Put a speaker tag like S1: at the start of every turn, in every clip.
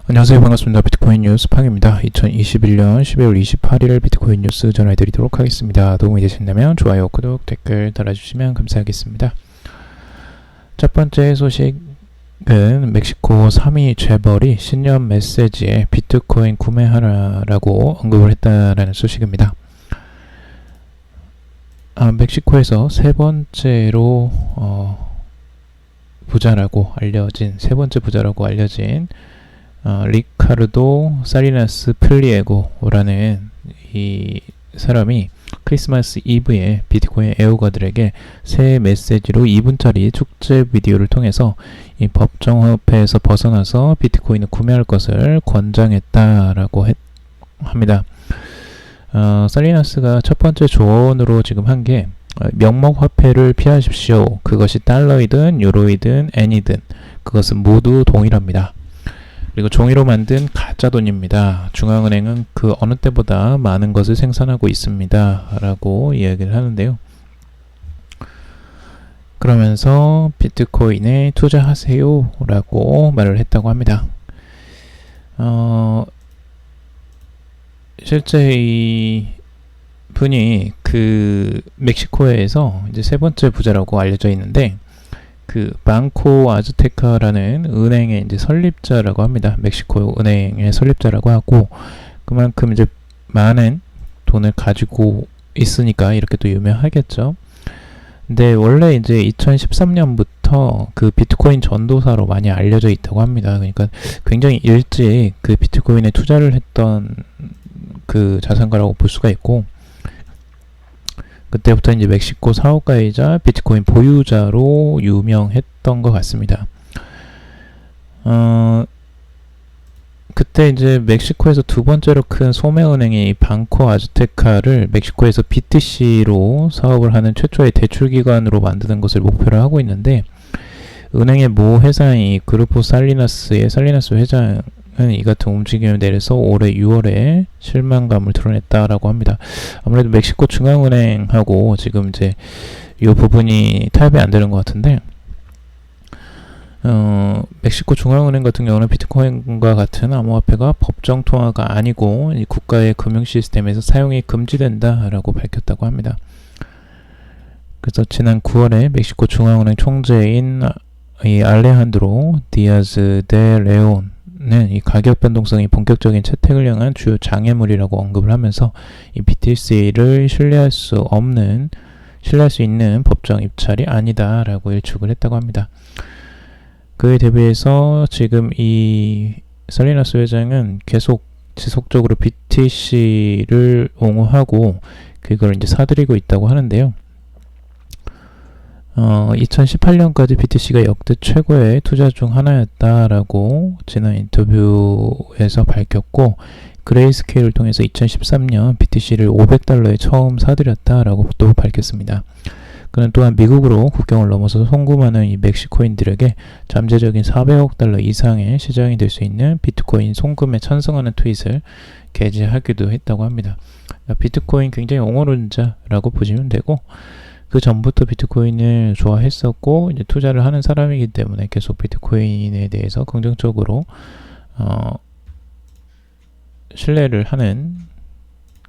S1: 안녕하세요. 반갑습니다. 비트코인 뉴스 팡입니다. 2021년 12월 28일 비트코인 뉴스 전해드리도록 하겠습니다. 도움이 되신다면 좋아요, 구독, 댓글 달아주시면 감사하겠습니다. 첫 번째 소식은 멕시코 3위 재벌이 신년 메시지에 비트코인 구매하라라고 언급을 했다라는 소식입니다. 멕시코에서 세 번째 부자라고 알려진 리카르도 살리나스 플리에고라는 이 사람이 크리스마스 이브에 비트코인 애호가들에게 새해 메시지로 2분짜리 축제 비디오를 통해서 이 법정화폐에서 벗어나서 비트코인을 구매할 것을 권장했다라고 합니다. 살리나스가 첫 번째 조언으로 지금 한 게 명목화폐를 피하십시오. 그것이 달러이든 유로이든 엔이든 그것은 모두 동일합니다. 그리고 종이로 만든 가짜 돈입니다. 중앙은행은 그 어느 때보다 많은 것을 생산하고 있습니다. 라고 이야기를 하는데요. 그러면서 비트코인에 투자하세요. 라고 말을 했다고 합니다. 실제 이 분이 그 멕시코에서 이제 세 번째 부자라고 알려져 있는데 그 방코 아즈테카라는 은행의 이제 설립자라고 합니다. 멕시코 은행의 설립자라고 하고 그만큼 이제 많은 돈을 가지고 있으니까 이렇게 또 유명하겠죠. 근데 원래 이제 2013년부터 그 비트코인 전도사로 많이 알려져 있다고 합니다. 그러니까 굉장히 일찍 그 비트코인에 투자를 했던 그 자산가라고 볼 수가 있고 그때부터 이제 멕시코 사업가이자 비트코인 보유자로 유명했던 것 같습니다. 그때 이제 멕시코에서 두 번째로 큰 소매은행인 이 방코 아즈테카를 멕시코에서 BTC로 사업을 하는 최초의 대출기관으로 만드는 것을 목표로 하고 있는데 은행의 모 회사인 그루포 살리나스의 살리나스 회장은 이 같은 움직임을 내려서 올해 6월에 실망감을 드러냈다라고 합니다. 아무래도 멕시코 중앙은행하고 지금 이제 이 부분이 타협이 안 되는 것 같은데 멕시코 중앙은행 같은 경우는 비트코인과 같은 암호화폐가 법정 통화가 아니고 이 국가의 금융 시스템에서 사용이 금지된다라고 밝혔다고 합니다. 그래서 지난 9월에 멕시코 중앙은행 총재인 이 알레한드로 디아즈 데 레온 이 가격 변동성이 본격적인 채택을 향한 주요 장애물이라고 언급을 하면서 이 BTC를 신뢰할 수 있는 법정 입찰이 아니다라고 일축을 했다고 합니다. 그에 대비해서 지금 이 살리나스 회장은 계속 지속적으로 BTC를 옹호하고 그걸 이제 사들이고 있다고 하는데요. 2018년까지 BTC가 역대 최고의 투자 중 하나였다라고 지난 인터뷰에서 밝혔고 그레이스케일을 통해서 2013년 BTC를 $500에 처음 사들였다라고 또 밝혔습니다. 그는 또한 미국으로 국경을 넘어서 송금하는 이 멕시코인들에게 잠재적인 $400억 이상의 시장이 될 수 있는 비트코인 송금에 찬성하는 트윗을 게재하기도 했다고 합니다. 비트코인 굉장히 옹호론자라고 보시면 되고 그 전부터 비트코인을 좋아했었고 이제 투자를 하는 사람이기 때문에 계속 비트코인에 대해서 긍정적으로 신뢰를 하는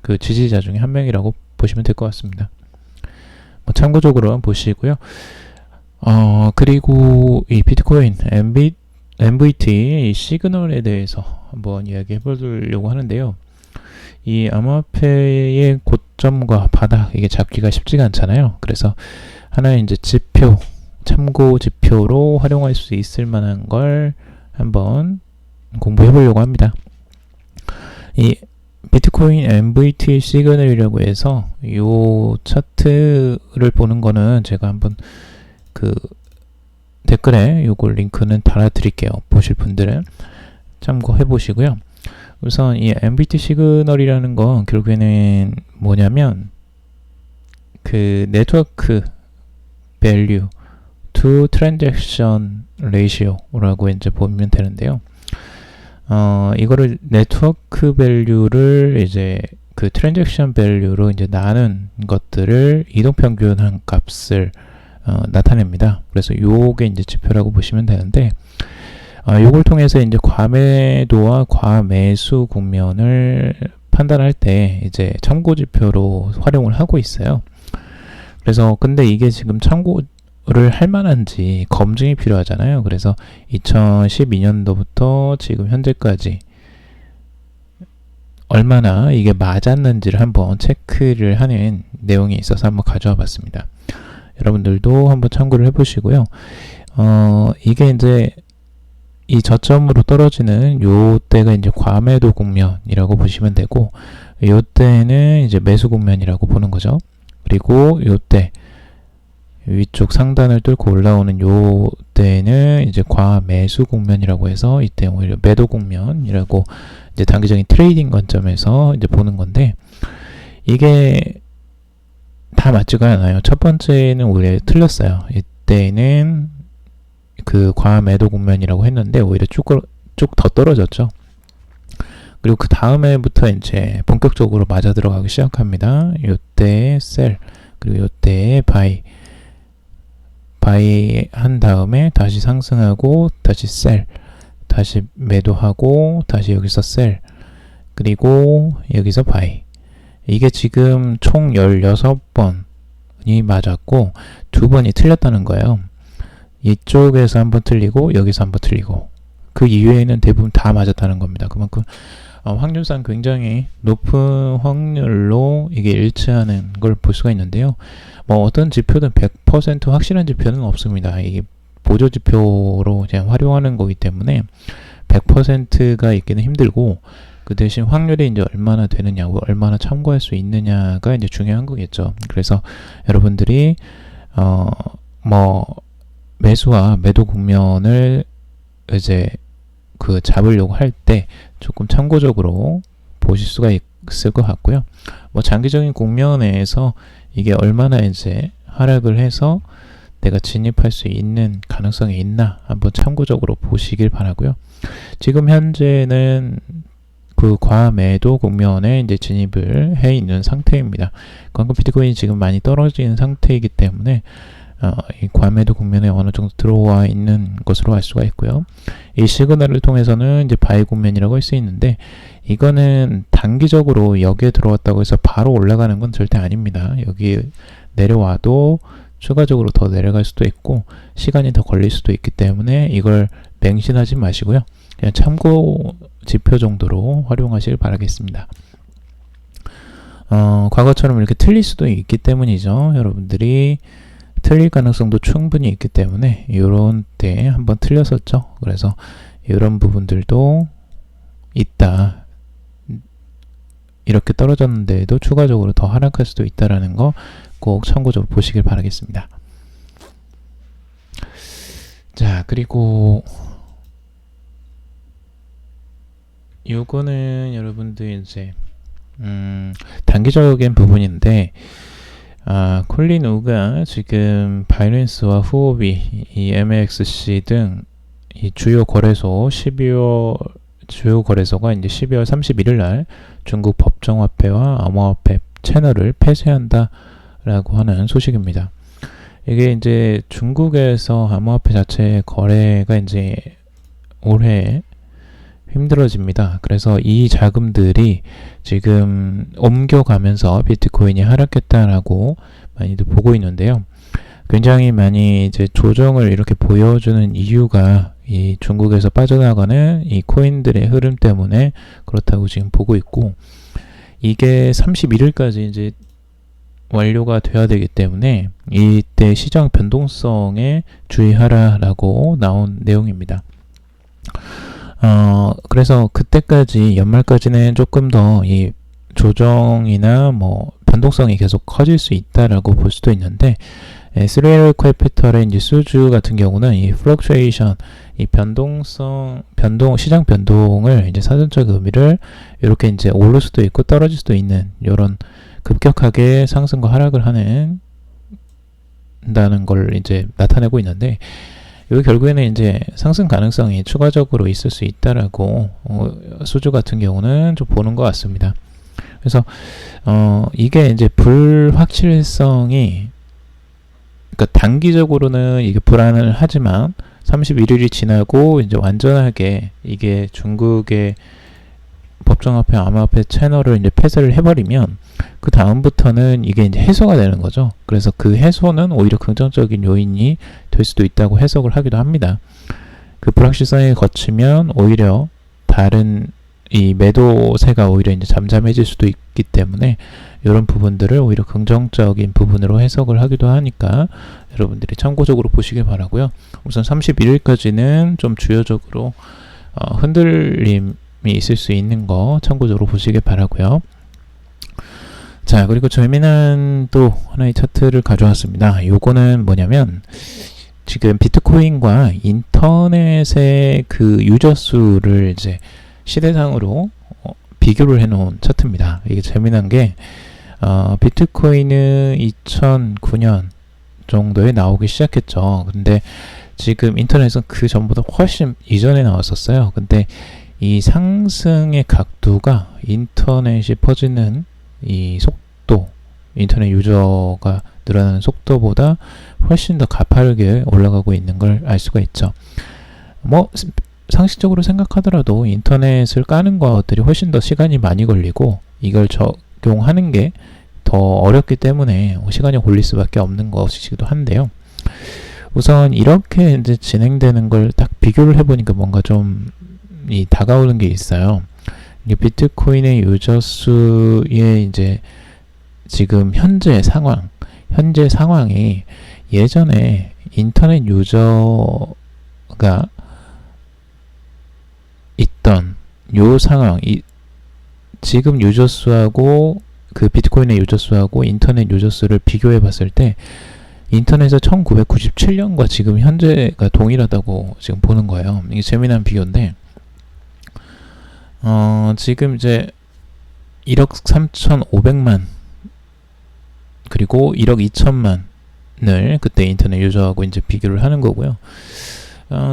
S1: 그 지지자 중에 한 명이라고 보시면 될 것 같습니다. 참고적으로 보시고요. 그리고 이 비트코인 MVT 이 시그널에 대해서 한번 이야기해 보려고 하는데요. 이 암호화폐의 고점과 바닥 이게 잡기가 쉽지가 않잖아요. 그래서 하나의 이제 참고 지표로 활용할 수 있을 만한 걸 한번 공부해 보려고 합니다. 이 비트코인 MVT 시그널이라고 해서 이 차트를 보는 거는 제가 한번 그 댓글에 요거 링크는 달아 드릴게요. 보실 분들은 참고해 보시고요. 우선 이 MVT 시그널이라는 건 결국에는 뭐냐면 그 네트워크 밸류 to transaction ratio라고 이제 보면 되는데요. 이거를 네트워크 밸류를 이제 그 트랜잭션 밸류로 이제 나눈 것들을 이동평균한 값을 나타냅니다. 그래서 요게 이제 지표라고 보시면 되는데 요걸 통해서 이제 과매도와 과매수 국면을 판단할 때 이제 참고 지표로 활용을 하고 있어요. 그래서 근데 이게 지금 참고를 할 만한지 검증이 필요하잖아요. 그래서 2012년도부터 지금 현재까지 얼마나 이게 맞았는지를 한번 체크를 하는 내용이 있어서 한번 가져와 봤습니다. 여러분들도 한번 참고를 해보시고요. 이게 이제 이 저점으로 떨어지는 요 때가 이제 과매도 국면이라고 보시면 되고, 요 때는 이제 매수 국면이라고 보는 거죠. 그리고 요 때 위쪽 상단을 뚫고 올라오는 요 때는 이제 과매수 국면이라고 해서 이때 오히려 매도 국면이라고 이제 단기적인 트레이딩 관점에서 이제 보는 건데, 이게 다 맞지가 않아요. 첫 번째는 오히려 틀렸어요. 이때는 그 과매도 국면이라고 했는데 오히려 쭉 더 떨어졌죠. 그리고 그 다음에부터 이제 본격적으로 맞아 들어가기 시작합니다. 요때 셀, 그리고 요때 바이 한 다음에 다시 상승하고 다시 셀, 다시 매도하고 다시 여기서 셀, 그리고 여기서 바이. 이게 지금 총 16번이 맞았고 2번이 틀렸다는 거예요. 이쪽에서 한번 틀리고 여기서 한번 틀리고 그 이외에는 대부분 다 맞았다는 겁니다. 그만큼 확률상 굉장히 높은 확률로 이게 일치하는 걸 볼 수가 있는데요. 뭐 어떤 지표든 100% 확실한 지표는 없습니다. 이게 보조 지표로 그냥 활용하는 거기 때문에 100%가 있기는 힘들고, 그 대신 확률이 이제 얼마나 되느냐, 얼마나 참고할 수 있느냐가 이제 중요한 거겠죠. 그래서 여러분들이 매수와 매도 국면을 이제 그 잡으려고 할 때 조금 참고적으로 보실 수가 있을 것 같고요. 뭐 장기적인 국면에서 이게 얼마나 이제 하락을 해서 내가 진입할 수 있는 가능성이 있나 한번 참고적으로 보시길 바라고요. 지금 현재는 그 과매도 국면에 이제 진입을 해 있는 상태입니다. 광금 비트코인이 지금 많이 떨어지는 상태이기 때문에 이 과매도 국면에 어느 정도 들어와 있는 것으로 알 수가 있고요. 이 시그널을 통해서는 이제 바이 국면이라고 할 수 있는데, 이거는 단기적으로 여기에 들어왔다고 해서 바로 올라가는 건 절대 아닙니다. 여기 내려와도 추가적으로 더 내려갈 수도 있고 시간이 더 걸릴 수도 있기 때문에 이걸 맹신하지 마시고요. 그냥 참고 지표 정도로 활용하시길 바라겠습니다. 과거처럼 이렇게 틀릴 수도 있기 때문이죠. 여러분들이 틀릴 가능성도 충분히 있기 때문에 이런 때 한번 틀렸었죠. 그래서 이런 부분들도 있다. 이렇게 떨어졌는데도 추가적으로 더 하락할 수도 있다라는 거 꼭 참고적으로 보시길 바라겠습니다. 자, 그리고 요거는 여러분들 이제 단기적인 부분인데, 콜린 우가 지금 바이낸스와 후오비, 이 MXC 등 이 주요 거래소가 이제 12월 31일 날 중국 법정화폐와 암호화폐 채널을 폐쇄한다라고 하는 소식입니다. 이게 이제 중국에서 암호화폐 자체 거래가 이제 올해 힘들어집니다. 그래서 이 자금들이 지금 옮겨가면서 비트코인이 하락했다라고 많이들 보고 있는데요. 굉장히 많이 이제 조정을 이렇게 보여주는 이유가 이 중국에서 빠져나가는 이 코인들의 흐름 때문에 그렇다고 지금 보고 있고, 이게 31일까지 이제 완료가 돼야 되기 때문에 이때 시장 변동성에 주의하라라고 나온 내용입니다. 그래서 그때까지 연말까지는 조금 더 이 조정이나 뭐 변동성이 계속 커질 수 있다라고 볼 수도 있는데, 스리엘 캐피털의 이제 수주 같은 경우는 이 플럭추에이션, 이 시장 변동을 이제 사전적 의미를 이렇게 이제 오를 수도 있고 떨어질 수도 있는 이런 급격하게 상승과 하락을 한다는 걸 이제 나타내고 있는데, 여기 결국에는 이제 상승 가능성이 추가적으로 있을 수 있다라고 수주 같은 경우는 좀 보는 것 같습니다. 그래서 이게 이제 불확실성이, 그러니까 단기적으로는 이게 불안을 하지만 31일이 지나고 이제 완전하게 이게 중국의 법정화폐, 암호화폐 채널을 이제 폐쇄를 해버리면 그 다음부터는 이게 이제 해소가 되는 거죠. 그래서 그 해소는 오히려 긍정적인 요인이 될 수도 있다고 해석을 하기도 합니다. 그 불확실성이 거치면 오히려 다른 이 매도세가 오히려 이제 잠잠해질 수도 있기 때문에 이런 부분들을 오히려 긍정적인 부분으로 해석을 하기도 하니까 여러분들이 참고적으로 보시길 바라고요. 우선 31일까지는 좀 주요적으로 흔들림이 있을 수 있는 거 참고적으로 보시길 바라고요. 자, 그리고 재미난 또 하나의 차트를 가져왔습니다. 요거는 뭐냐면 지금 비트코인과 인터넷의 그 유저 수를 이제 시대상으로 비교를 해놓은 차트입니다. 이게 재미난 게 비트코인은 2009년 정도에 나오기 시작했죠. 근데 지금 인터넷은 그 전보다 훨씬 이전에 나왔었어요. 근데 이 상승의 각도가 인터넷이 퍼지는 이 속도, 인터넷 유저가 늘어나는 속도보다 훨씬 더 가파르게 올라가고 있는 걸 알 수가 있죠. 뭐 상식적으로 생각하더라도 인터넷을 까는 것들이 훨씬 더 시간이 많이 걸리고 이걸 적용하는 게 더 어렵기 때문에 시간이 걸릴 수밖에 없는 것이기도 한데요. 우선 이렇게 이제 진행되는 걸 딱 비교를 해보니까 뭔가 좀 다가오는 게 있어요. 이게 비트코인의 유저 수의 이제 지금 현재 상황이 예전에 인터넷 유저가 있던 요 상황, 지금 유저 수하고 그 비트코인의 유저 수하고 인터넷 유저 수를 비교해 봤을 때 인터넷에서 1997년과 지금 현재가 동일하다고 지금 보는 거예요. 이게 재미난 비교인데 지금 이제 1억 3,500만 그리고 1억 2천만을 그때 인터넷 유저하고 이제 비교를 하는 거고요.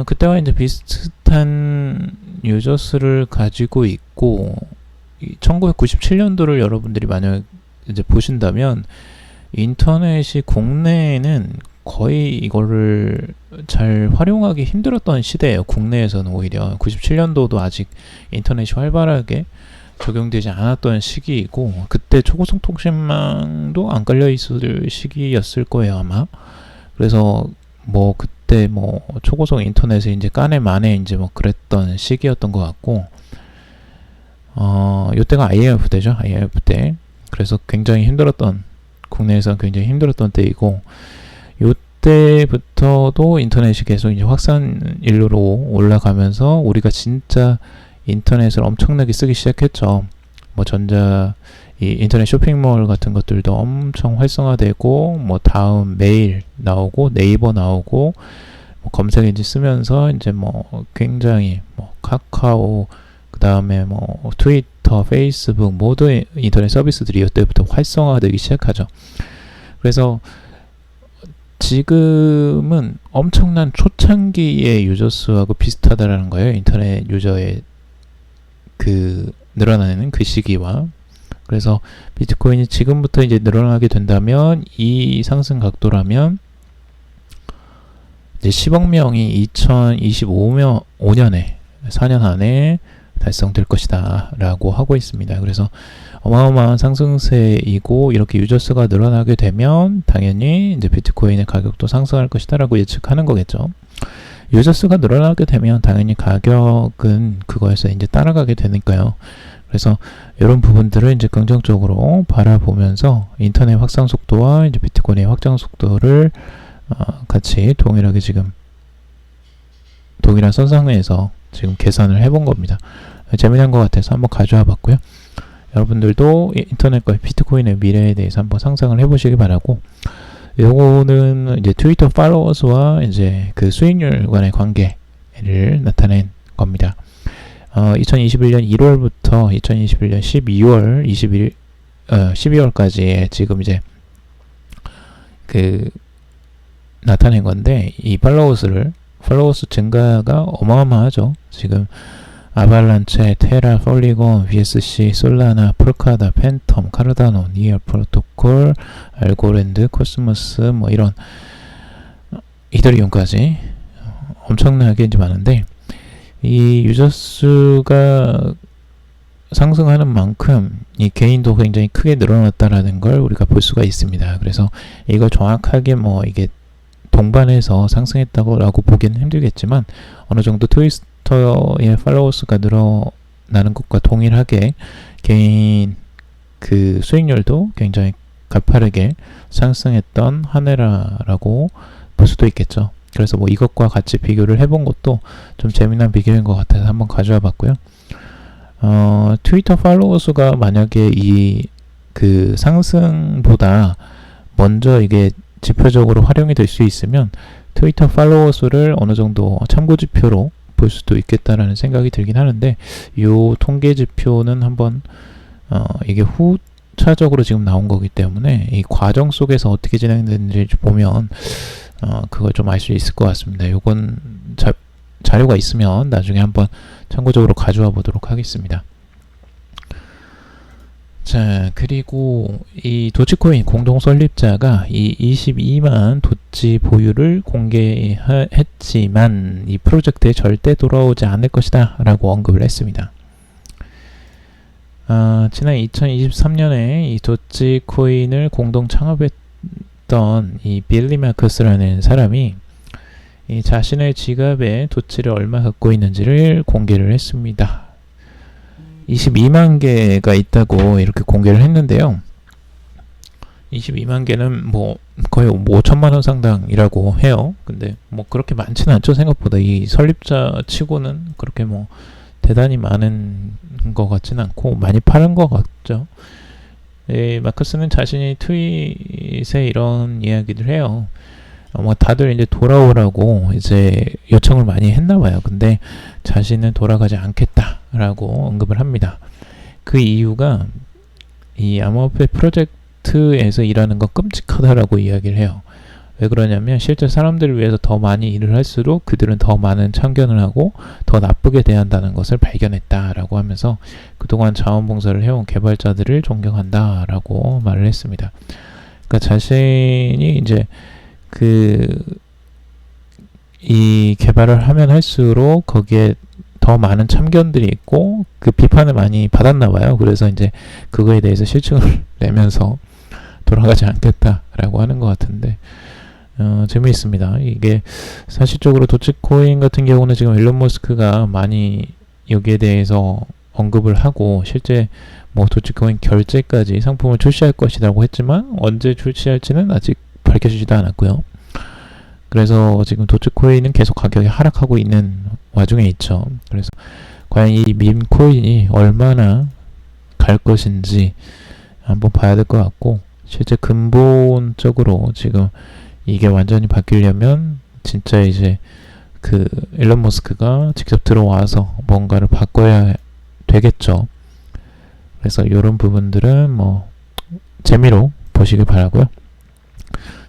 S1: 그때와 이제 비슷한 유저 수를 가지고 있고 1997년도를 여러분들이 만약 이제 보신다면 인터넷이 국내에는 거의 이거를 잘 활용하기 힘들었던 시대예요. 국내에서는 오히려 97년도도 아직 인터넷이 활발하게 적용되지 않았던 시기이고 그때 초고속 통신망도 안 깔려 있을 시기였을 거예요, 아마. 그래서 뭐 그때 뭐 초고속 인터넷을 이제 까내 마내 이제 뭐 그랬던 시기였던 것 같고 요때가 IMF 때죠. IMF 때. 그래서 굉장히 힘들었던 국내에서는 굉장히 힘들었던 때이고 요때부터도 인터넷이 계속 이제 확산 일로로 올라가면서 우리가 진짜 인터넷을 엄청나게 쓰기 시작했죠. 뭐 이 인터넷 쇼핑몰 같은 것들도 엄청 활성화되고 뭐 다음 메일 나오고 네이버 나오고 뭐 검색 엔진 쓰면서 이제 뭐 굉장히 뭐 카카오 그 다음에 뭐 트위터, 페이스북 모든 인터넷 서비스들이 이때부터 활성화되기 시작하죠. 그래서 지금은 엄청난 초창기의 유저 수하고 비슷하다라는 거예요. 인터넷 유저의 그 늘어나는 그 시기와. 그래서 비트코인이 지금부터 이제 늘어나게 된다면 이 상승 각도라면 이제 10억 명이 2025년에 4년 안에 달성될 것이다 라고 하고 있습니다. 그래서 어마어마한 상승세이고 이렇게 유저 수가 늘어나게 되면 당연히 이제 비트코인의 가격도 상승할 것이다 라고 예측하는 거겠죠. 유저 수가 늘어나게 되면 당연히 가격은 그거에서 이제 따라가게 되니까요. 그래서 이런 부분들을 이제 긍정적으로 바라보면서 인터넷 확산 속도와 이제 비트코인의 확장 속도를 같이 동일하게 지금 동일한 선상에서 지금 계산을 해본 겁니다. 재미난 것 같아서 한번 가져와 봤고요. 여러분들도 인터넷과 비트코인의 미래에 대해서 한번 상상을 해보시기 바라고, 요거는 이제 트위터 팔로워스와 이제 그 수익률 간의 관계를 나타낸 겁니다. 2021년 1월부터 2021년 12월까지의 지금 이제 그 나타낸 건데, 이 팔로워스 증가가 어마어마하죠. 지금 아발란체, 테라, 폴리곤, BSC, 솔라나, 폴카다, 팬텀, 카르다노, 니얼 프로토콜, 알고랜드, 코스모스 뭐 이런 이더리움까지 엄청나게 이제 많은데, 이 유저 수가 상승하는 만큼 이 개인도 굉장히 크게 늘어났다라는 걸 우리가 볼 수가 있습니다. 그래서 이걸 정확하게 뭐 이게 동반해서 상승했다고 라고 보기는 힘들겠지만, 어느 정도 트위터의 팔로워 수가 늘어나는 것과 동일하게 개인 그 수익률도 굉장히 가파르게 상승했던 한 해라고 볼 수도 있겠죠. 그래서 뭐 이것과 같이 비교를 해본 것도 좀 재미난 비교인 것 같아서 한번 가져와 봤고요. 트위터 팔로워 수가 만약에 이 그 상승보다 먼저 이게 지표적으로 활용이 될 수 있으면 트위터 팔로워 수를 어느 정도 참고 지표로 볼 수도 있겠다라는 생각이 들긴 하는데, 이 통계 지표는 한번 이게 후차적으로 지금 나온 거기 때문에 이 과정 속에서 어떻게 진행되는지 보면 그걸 좀 알 수 있을 것 같습니다. 요건 자료가 있으면 나중에 한번 참고적으로 가져와 보도록 하겠습니다. 자, 그리고 이 도치코인 공동 설립자가 이 22만 도치 보유를 공개했지만 이 프로젝트에 절대 돌아오지 않을 것이다 라고 언급을 했습니다. 지난 2023년에 이 도치코인을 공동 창업했던 이 빌리 마커스라는 사람이 이 자신의 지갑에 도치를 얼마 갖고 있는지를 공개를 했습니다. 22만 개가 있다고 이렇게 공개를 했는데요. 22만 개는 뭐 거의 5천만 원 상당이라고 해요. 근데 뭐 그렇게 많지는 않죠. 생각보다 이 설립자 치고는 그렇게 뭐 대단히 많은 것 같지는 않고 많이 파는 것 같죠. 마커스는 자신이 트윗에 이런 이야기를 해요. 뭐 다들 이제 돌아오라고 이제 요청을 많이 했나 봐요. 근데 자신은 돌아가지 않겠다라고 언급을 합니다. 그 이유가 이 암호화폐 프로젝트에서 일하는 건 끔찍하다라고 이야기를 해요. 왜 그러냐면 실제 사람들을 위해서 더 많이 일을 할수록 그들은 더 많은 참견을 하고 더 나쁘게 대한다는 것을 발견했다라고 하면서 그동안 자원봉사를 해온 개발자들을 존경한다라고 말을 했습니다. 그러니까 자신이 이제 이 개발을 하면 할수록 거기에 더 많은 참견들이 있고 그 비판을 많이 받았나 봐요. 그래서 이제 그거에 대해서 실증을 내면서 돌아가지 않겠다라고 하는 것 같은데, 재미있습니다. 이게 사실적으로 도치코인 같은 경우는 지금 일론 머스크가 많이 여기에 대해서 언급을 하고 실제 뭐 도치코인 결제까지 상품을 출시할 것이라고 했지만 언제 출시할지는 아직 밝혀지지도 않았고요. 그래서 지금 도치코인은 계속 가격이 하락하고 있는 와중에 있죠. 그래서 과연 이 밈코인이 얼마나 갈 것인지 한번 봐야 될 것 같고, 실제 근본적으로 지금 이게 완전히 바뀌려면 진짜 이제 그 일론 머스크가 직접 들어와서 뭔가를 바꿔야 되겠죠. 그래서 이런 부분들은 뭐 재미로 보시길 바라고요.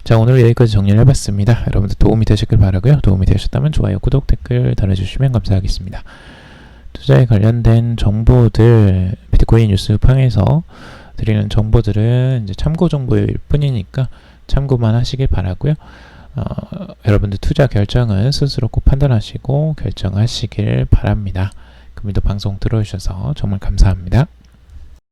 S1: 자, 오늘 여기까지 정리를 해봤습니다. 여러분들 도움이 되셨길 바라고요. 도움이 되셨다면 좋아요, 구독, 댓글 달아주시면 감사하겠습니다. 투자에 관련된 정보들, 비트코인 뉴스팡에서 드리는 정보들은 이제 참고 정보일 뿐이니까 참고만 하시길 바라고요. 여러분들 투자 결정은 스스로 꼭 판단하시고 결정하시길 바랍니다. 금일도 방송 들어주셔서 정말 감사합니다.